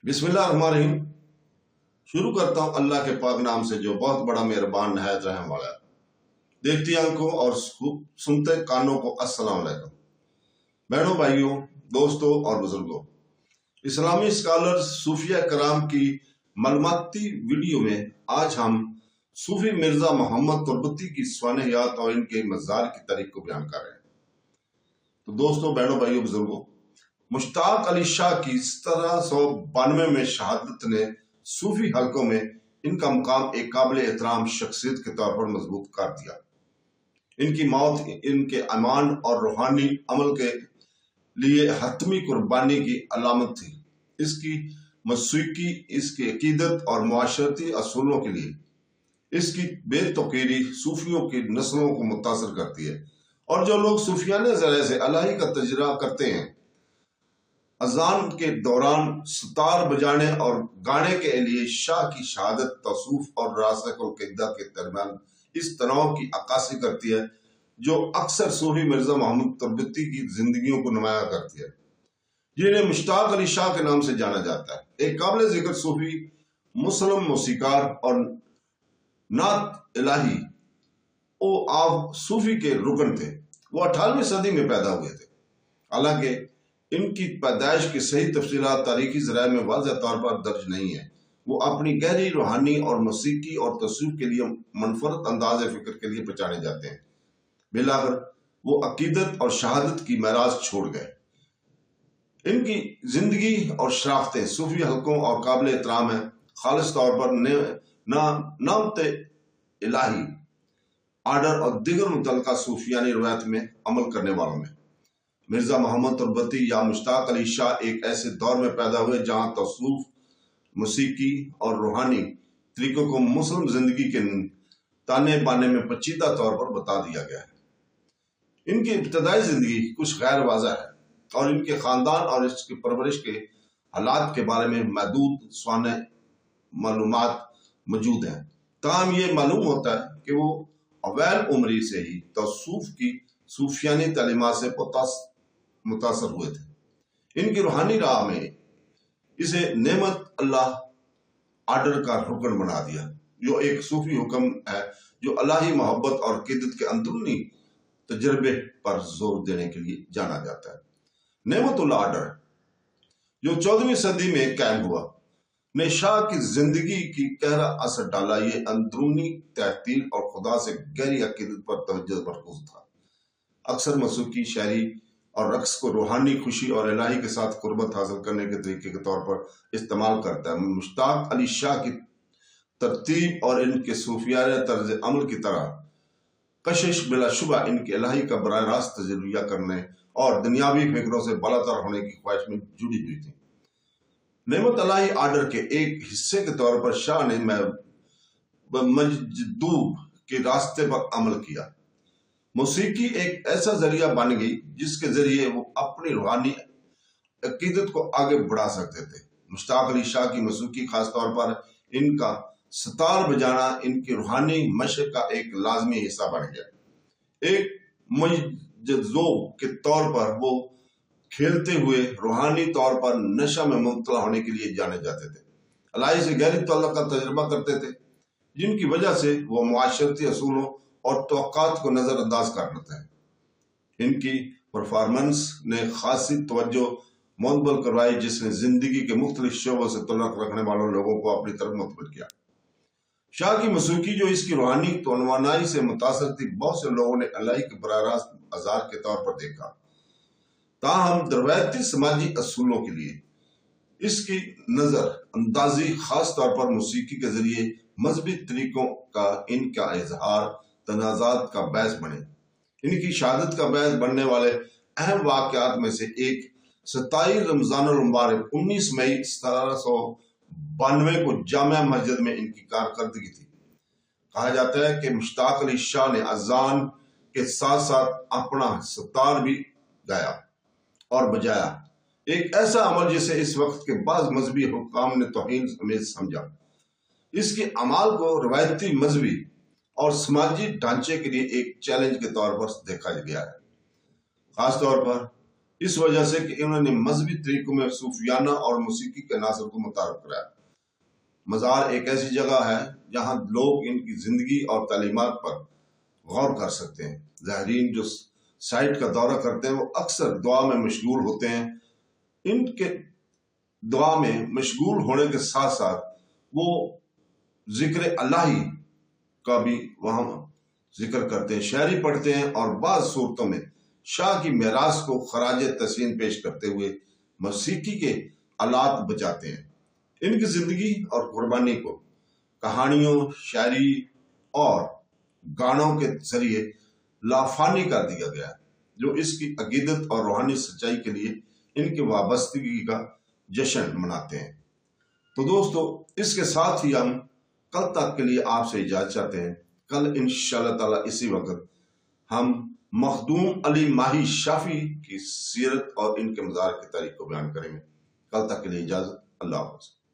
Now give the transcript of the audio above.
بسم اللہ الرحمن الرحیم۔ شروع کرتا ہوں اللہ کے پاک نام سے جو بہت بڑا مہربان نہایت رحم والا ہے۔ دیکھتی آنکھوں اور سنتے کانوں کو السلام علیکم۔ بہنوں، بھائیوں، دوستوں اور بزرگوں، اسلامی اسکالر صوفیہ کرام کی معلوماتی ویڈیو میں آج ہم صوفی مرزا محمد تربتی کی سوانحیات اور ان کے مزار کی تاریخ کو بیان کر رہے ہیں۔ تو دوستوں، بہنوں، بھائیوں، بزرگوں، مشتاق علی شاہ کی 1792 میں شہادت نے صوفی حلقوں میں ان کا مقام ایک قابل احترام شخصیت کے طور پر مضبوط کر دیا۔ ان کی موت ان کے ایمان اور روحانی عمل کے لیے حتمی قربانی کی علامت تھی۔ اس کی موسیقی اس کی عقیدت اور معاشرتی اصولوں کے لیے اس کی بے توقیری صوفیوں کی نسلوں کو متاثر کرتی ہے، اور جو لوگ صوفیانہ ذرائع سے الہی کا تجربہ کرتے ہیں، اذان کے دوران ستار بجانے اور گانے کے لیے شاہ کی شہادت تصوف اور راسخ العقیدہ کے درمیان اس تناؤ کی عکاسی کرتی ہے جو اکثر صوفی مرزا محمد تربتی کی زندگیوں کو نمایاں کرتی ہے، جنہیں مشتاق علی شاہ کے نام سے جانا جاتا ہے۔ ایک قابل ذکر صوفی مسلم موسیقار اور نعت الہی آپ صوفی کے رکن تھے۔ وہ 18ویں صدی میں پیدا ہوئے تھے، حالانکہ ان کی پیدائش کی صحیح تفصیلات تاریخی ذرائع میں واضح طور پر درج نہیں ہیں۔ وہ اپنی گہری روحانی اور موسیقی اور تصوف کے لیے منفرد انداز فکر کے لیے پہچانے جاتے ہیں۔ بالآخر وہ عقیدت اور شہادت کی میراث چھوڑ گئے۔ ان کی زندگی اور شرافتیں صوفی حلقوں اور قابل احترام ہیں، خالص طور پر نعمت الہی آرڈر اور دیگر متعلقہ صوفیانی روایت میں عمل کرنے والوں میں۔ مرزا محمد تربتی یا مشتاق علی شاہ ایک ایسے دور میں پیدا ہوئے جہاں تصوف، موسیقی اور روحانی طریقوں کو مسلم زندگی کے تانے بانے میں پیچیدہ طور پر بتا دیا گیا ہے۔ ان کی ابتدائی زندگی کچھ غیر واضح ہے، اور ان کے خاندان اور اس کی پرورش کے حالات کے بارے میں محدود سوانح معلومات موجود ہیں۔ تاہم یہ معلوم ہوتا ہے کہ وہ اویل عمری سے ہی تصوف کی صوفیانی تعلیمات سے متاثر ہوئے تھے۔ ان کی روحانی راہ میں اسے نعمت اللہ آرڈر کا رکن بنا دیا، جو ایک صوفی حکم ہے جو الہی محبت اور عقیدت کے اندرونی تجربے پر زور دینے کے لیے جانا جاتا ہے۔ نعمت اللہ آرڈر جو 14ویں صدی میں قائم ہوا نے شاہ کی زندگی کی گہرا اثر ڈالا۔ یہ اندرونی تحطیل اور خدا سے گہری عقیدت پر توجہ مرکوز تھا۔ اکثر موسیقی، شاعری اور رقص کو روحانی خوشی اور الہی کے ساتھ قربت حاصل کرنے کے طریقے کے طور پر استعمال کرتا ہے۔ مشتاق علی شاہ کی ترتیب اور ان کے صوفیانہ طرز عمل کی طرح کشش بلا شبہ ان کے الہی کا براہ راست تجربہ کرنے اور دنیاوی فکروں سے بالاتر ہونے کی خواہش میں جڑی ہوئی تھی۔ نعمت الہی آرڈر کے ایک حصے کے طور پر شاہ نے مجذوب کے راستے پر عمل کیا۔ موسیقی ایک ایسا ذریعہ بن گئی جس کے ذریعے وہ اپنی روحانی عقیدت کو آگے بڑھا سکتے تھے۔ مشتاق علی شاہ کی موسیقی، خاص طور پر ان کا ستار بجانا، ان کی روحانی مشق کا ایک لازمی حصہ بن گیا۔ ایک مجذوب کے طور پر وہ کھیلتے ہوئے روحانی طور پر نشہ میں مبتلا ہونے کے لیے جانے جاتے تھے، الہی سے گہری تعلق کا تجربہ کرتے تھے، جن کی وجہ سے وہ معاشرتی اصولوں اور توقعات کو نظر انداز کر لیتے ہیں۔ ان کی پرفارمنس نے خاصی توجہ منتقل کروائی، جس نے زندگی کے مختلف شعبوں سے تعلق رکھنے والوں لوگوں کو اپنی طرف متوجہ کیا۔ شاہ کی موسیقی جو اس کی روحانی توانائی سے متاثر تھی، بہت سے لوگوں نے الہی کے براہ راست اظہار کے طور پر دیکھا۔ تاہم روایتی سماجی اصولوں کے لیے اس کی نظر اندازی، خاص طور پر موسیقی کے ذریعے مذہبی طریقوں کا ان کا اظہار، تنازعات کا باعث بنے۔ ان کی شہادت کا باعث بننے والے اہم واقعات میں سے ایک 27 رمضان المبارک 19 مئی 1792 کو جامع مسجد میں ان کی کارکردگی تھی۔ کہا جاتا ہے کہ مشتاق علی شاہ نے اذان کے ساتھ ساتھ اپنا ستار بھی گایا اور بجایا، ایک ایسا عمل جسے اس وقت کے بعض مذہبی حکام نے توہین آمیز سمجھا۔ اس کے اعمال کو روایتی مذہبی اور سماجی ڈھانچے کے لیے ایک چیلنج کے طور پر دیکھا گیا ہے، خاص طور پر اس وجہ سے کہ انہوں نے مذہبی طریقوں میں صوفیانہ اور موسیقی کے عناصر کو متعارف کرایا۔ مزار ایک ایسی جگہ ہے جہاں لوگ ان کی زندگی اور تعلیمات پر غور کر سکتے ہیں۔ زائرین جو سائٹ کا دورہ کرتے ہیں وہ اکثر دعا میں مشغول ہوتے ہیں۔ ان کے دعا میں مشغول ہونے کے ساتھ ساتھ وہ ذکر الہی کا بھی وہاں ذکر کرتے ہیں، شاعری پڑھتے ہیں اور بعض صورتوں میں شاہ کی میراث کو خراج تحسین پیش کرتے ہوئے موسیقی کے آلات بجاتے ہیں۔ ان کی زندگی اور قربانی کو کہانیوں، شاعری اور گانوں کے ذریعے لافانی کر دیا گیا ہے، جو اس کی عقیدت اور روحانی سچائی کے لیے ان کی وابستگی کا جشن مناتے ہیں۔ تو دوستو، اس کے ساتھ ہی ہم کل تک کے لیے آپ سے اجازت چاہتے ہیں۔ کل انشاءاللہ تعالی اسی وقت ہم مخدوم علی ماہی شافعی کی سیرت اور ان کے مزار کی تاریخ کو بیان کریں گے۔ کل تک کے لیے اجازت، اللہ حافظ۔